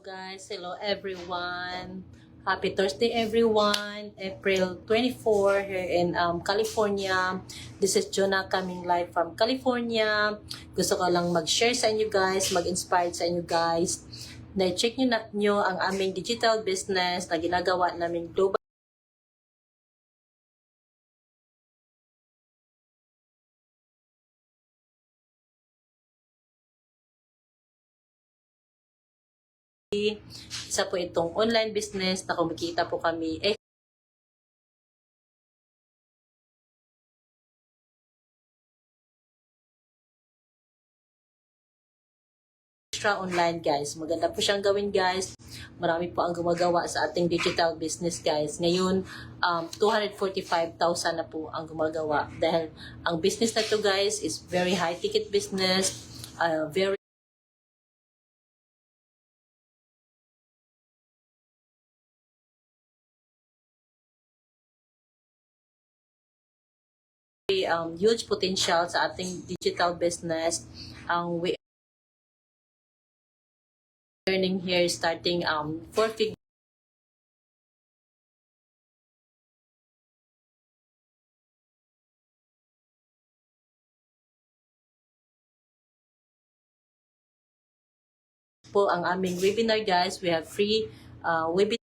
guys, hello everyone. Happy Thursday everyone. April 24 here in California. This is Jonah coming live from California. Gusto ko lang mag-share sa inyo guys, mag-inspire sa inyo guys. Na-check nyo ang aming digital business na ginagawa namin global. Isa po itong online business na kumikita po kami extra online guys. Maganda po siyang gawin guys. Marami po ang gumagawa sa ating digital business guys. Ngayon, 245,000 na po ang gumagawa. Dahil ang business na to guys is very high ticket business, very huge potential sa ating digital business. We earning here starting 4 figures po ang aming webinar guys. We have free webinar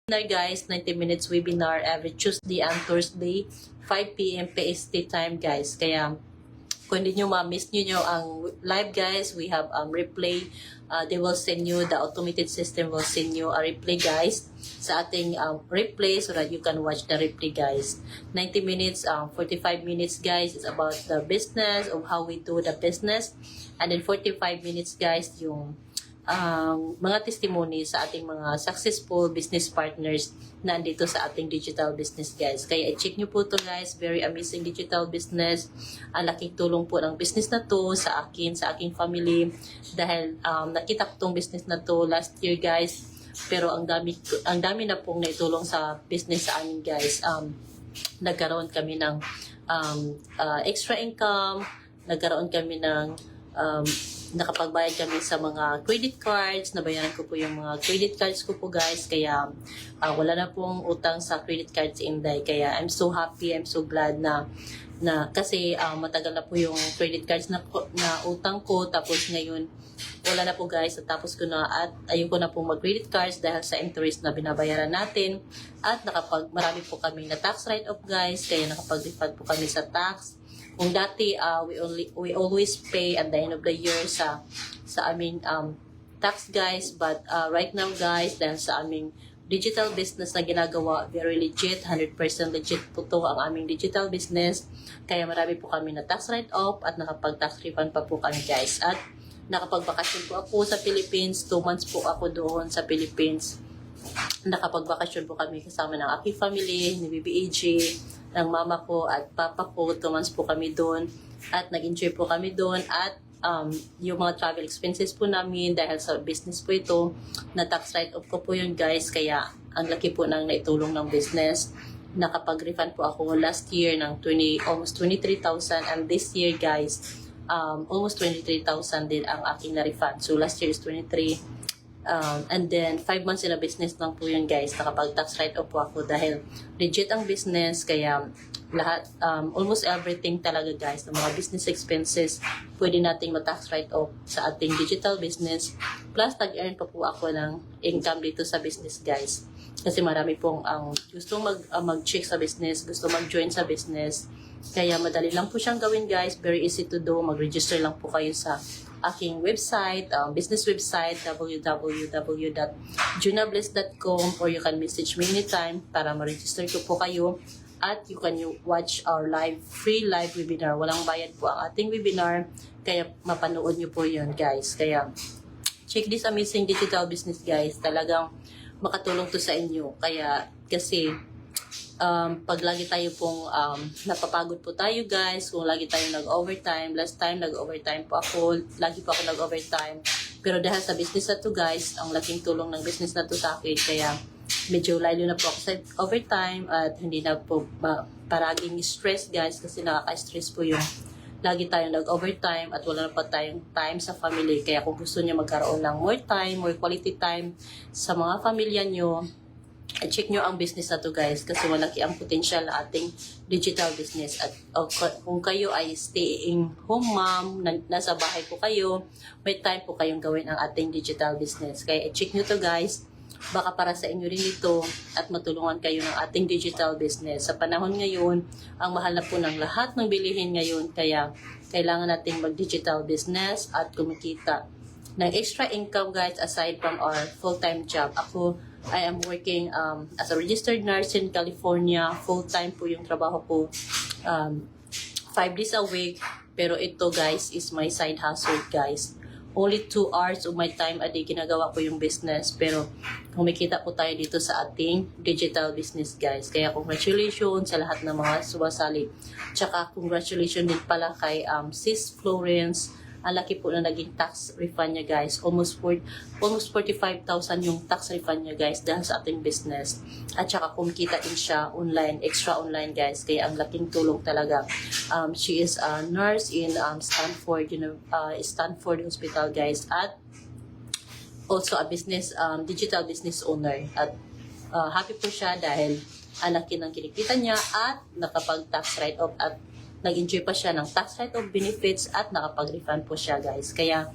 guys, 90 minutes webinar every Tuesday and Thursday, 5 p.m. PST time guys. Kaya kung hindi nyo ma-miss nyo ang live guys, we have replay. They will send you, the automated system will send you a replay guys sa ating replay so that you can watch the replay guys. 90 minutes, 45 minutes guys is about the business, of how we do the business. And then 45 minutes guys yung mga testimony sa ating mga successful business partners na andito sa ating digital business guys. Kaya i-check nyo po to guys. Very amazing digital business. Ang laking tulong po ng business na to sa akin, sa aking family. Dahil nakita ko tong business na to last year guys. Pero ang dami na pong naitulong sa business sa amin guys. Nagkaroon kami ng extra income. Nagkaroon kami ng nakapagbayad kami sa mga credit cards, nabayaran ko po yung mga credit cards ko po guys, kaya wala na pong utang sa credit cards Inday, kaya I'm so happy, I'm so glad na kasi matagal na po yung credit cards na utang ko, tapos ngayon wala na po guys, at tapos ko na at ayun ko na po mag credit cards dahil sa interest na binabayaran natin, at marami po kami na tax write-off guys, kaya nakapag-refund po kami sa tax. Kung dati we always pay at the end of the year sa aming tax guys, but right now guys, dahil sa aming digital business na ginagawa, very legit, 100% legit po to ang aming digital business, kaya marami po kami na tax write-off at nakapag-tax refund pa po kami guys, at nakapagbakasyon po ako sa Philippines. 2 months po ako doon sa Philippines. Nakapagbakasyon po kami kasama ng aking family, ni BBAG, ng mama ko at papa ko. 2 months po kami doon at nag-enjoy po kami doon, at yung mga travel expenses po namin dahil sa business po ito, na tax write-off ko po yun guys, kaya ang laki po ng naitulong ng business. Nakapag-refund po ako last year ng almost 23,000, and this year guys, almost 23,000 din ang aking na-refund. So last year is 23. And then 5 months in a business lang po yun guys, nakapag tax write-off po ako dahil legit ang business, kaya lahat, almost everything talaga guys, ng mga business expenses, pwede nating ma-tax write-off sa ating digital business. Plus, nag-earn pa po ako ng income dito sa business guys. Kasi marami pong gustong mag-check sa business, gusto mag-join sa business. Kaya madali lang po siyang gawin guys, very easy to do. Mag-register lang po kayo sa aking website, business website, www.junabliss.com, or you can message me anytime para ma-register ko po kayo. At you can watch our free live webinar. Walang bayad po ang ating webinar, kaya mapanood nyo po yun guys. Kaya check this amazing digital business guys, talagang makatulong to sa inyo. Kaya kasi pag lagi tayo pong napapagod po tayo guys, kung lagi tayo nag-overtime, last time nag-overtime po ako, lagi po ako nag-overtime, pero dahil sa business na to guys, ang laking tulong ng business na to sa akin, kaya medyo lalo na po ako sa overtime at hindi na po paraging stress guys, kasi nakaka-stress po yung lagi tayong nag-overtime at wala na pa tayong time sa family. Kaya kung gusto niyo magkaroon ng more time, more quality time sa mga pamilya nyo, check nyo ang business na to guys, kasi malaki ang potential na ating digital business. At kung kayo ay staying home mom, nasa bahay po kayo, may time po kayong gawin ang ating digital business. Kaya check nyo to guys, baka para sa inyo rin ito at matulungan kayo ng ating digital business. Sa panahon ngayon, ang mahal na po ng lahat ng bilihin ngayon, kaya kailangan nating mag-digital business at kumikita ng extra income guys aside from our full-time job. I am working as a registered nurse in California. Full-time po yung trabaho ko. 5 days a week. Pero ito guys is my side hustle guys. Only 2 hours of my time a day ginagawa ko yung business. Pero kumikita po tayo dito sa ating digital business guys. Kaya congratulations sa lahat ng mga sumasali. Tsaka congratulations din pala kay Sis Florence. Ang laki po na naging tax refund niya guys. Almost 45,000 yung tax refund niya guys dahil sa ating business. At saka kumikita din siya online, extra online guys. Kaya ang laking tulong talaga. She is a nurse in Stanford Hospital guys. At also a business, digital business owner. At happy po siya dahil ang laki ng kinikita niya at nakapag-tax write-off at nag-enjoy pa siya ng tax write-off benefits at nakapag-refund po siya guys. Kaya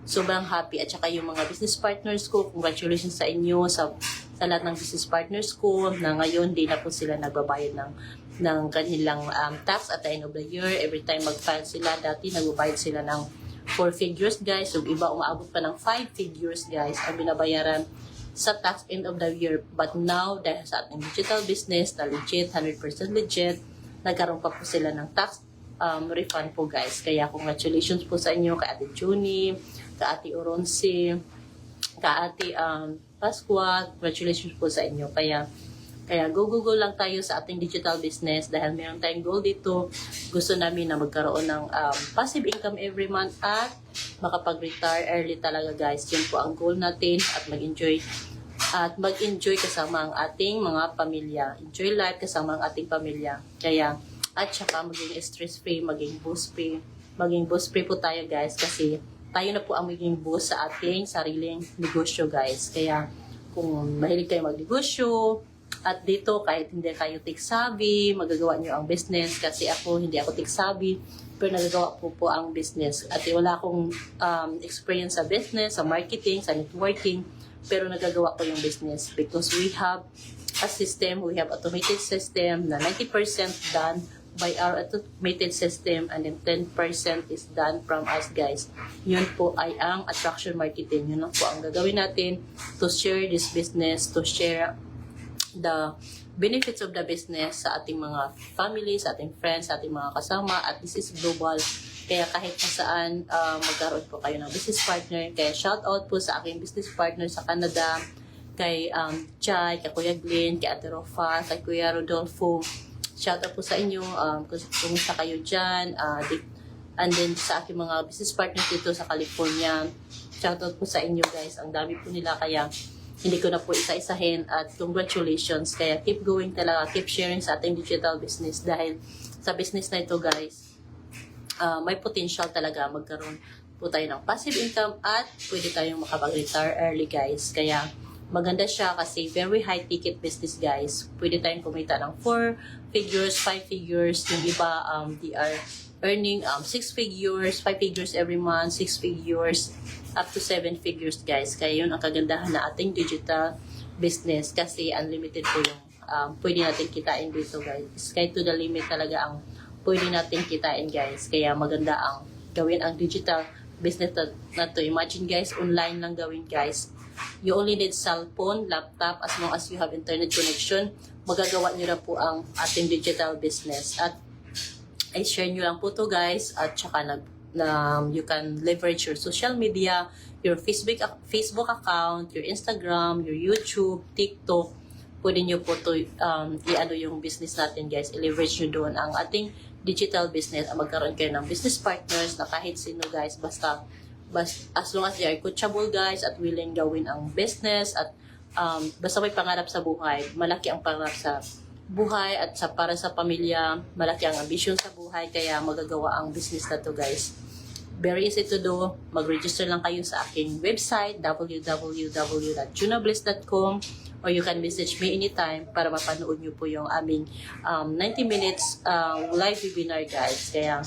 sobrang happy. At saka yung mga business partners ko, congratulations sa inyo sa lahat ng business partners ko na ngayon di na po sila nagbabayad ng kanilang tax at the end of the year. Every time mag-file sila, dati nagbabayad sila ng 4 figures guys. Yung iba umaabot pa ng 5 figures guys ang binabayaran sa tax end of the year. But now, dahil sa ating digital business na legit, 100% legit, nagkaroon pa po sila ng tax refund po guys. Kaya congratulations po sa inyo, kay Ate Junie, kay Ate Oronsi, kay Ate Pasqua. Congratulations po sa inyo. Kaya go lang tayo sa ating digital business dahil meron tayong goal dito. Gusto namin na magkaroon ng passive income every month at makapag-retire early talaga guys. Yun po ang goal natin at mag-enjoy kasama ang ating mga pamilya. Enjoy life kasama ang ating pamilya. Kaya, at saka maging stress-free, maging boss-free. Maging boss-free po tayo guys kasi tayo na po ang maging boss sa ating sariling negosyo guys. Kaya, kung mahilig kayo magnegosyo, at dito kahit hindi kayo tech-savvy, magagawa nyo ang business kasi hindi ako tech-savvy, pero nagagawa po ang business. At wala akong experience sa business, sa marketing, sa networking, pero nagagawa ko yung business because we have a system, we have automated system na 90% done by our automated system and then 10% is done from us guys. Yun po ay ang attraction marketing. Yun lang po ang gagawin natin to share this business, to share the benefits of the business sa ating mga family, sa ating friends, sa ating mga kasama, at this is global. Kaya kahit saan magkaroon po kayo ng business partner. Kaya shout out po sa aking business partner sa Canada, kay Chai, kay Kuya Glenn, kay Ate Rofa, kay Kuya Rodolfo. Shout out po sa inyo, kumusta kayo dyan. And then sa aking mga business partners dito sa California, shout out po sa inyo guys. Ang dami po nila, kaya hindi ko na po isa-isahin. At congratulations. Kaya keep going talaga, keep sharing sa ating digital business dahil sa business na ito guys, may potential talaga magkaroon po tayo ng passive income at pwede tayong makapag-retire early guys. Kaya maganda siya kasi very high ticket business guys. Pwede tayong kumita ng 4 figures, 5 figures. Yung iba, they are earning 6 figures, 5 figures every month, 6 figures, up to 7 figures guys. Kaya yun ang kagandahan na ating digital business kasi unlimited po yung pwede natin kitain dito guys. Sky to the limit talaga ang pwede natin kitain guys. Kaya maganda ang gawin ang digital business na to. Imagine guys, online lang gawin guys. You only need cellphone, laptop, as long as you have internet connection, magagawa nyo na po ang ating digital business. At i-share nyo lang po to guys. At saka you can leverage your social media, your Facebook account, your Instagram, your YouTube, TikTok. Pwede nyo po to i-ano yung business natin guys. I-leverage nyo doon ang ating digital business. Magkaroon kayo ng business partners na kahit sino guys. Basta as long as they are coachable guys at willing gawin ang business at basta may pangarap sa buhay, malaki ang pangarap sa buhay at para sa pamilya, malaki ang ambisyon sa buhay, kaya magagawa ang business na to guys. Very easy to do. Mag-register lang kayo sa aking website www.junabliss.com or you can message me anytime para mapanood nyo po yung aming 90 minutes live webinar guys. Kaya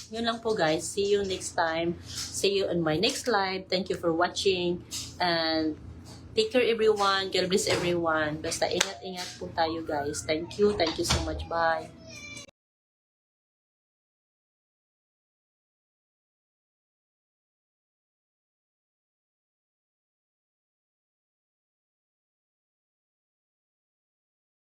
yun lang po guys. See you next time. See you on my next live. Thank you for watching. And take care everyone. God bless everyone. Basta ingat-ingat po tayo guys. Thank you. Thank you so much. Bye.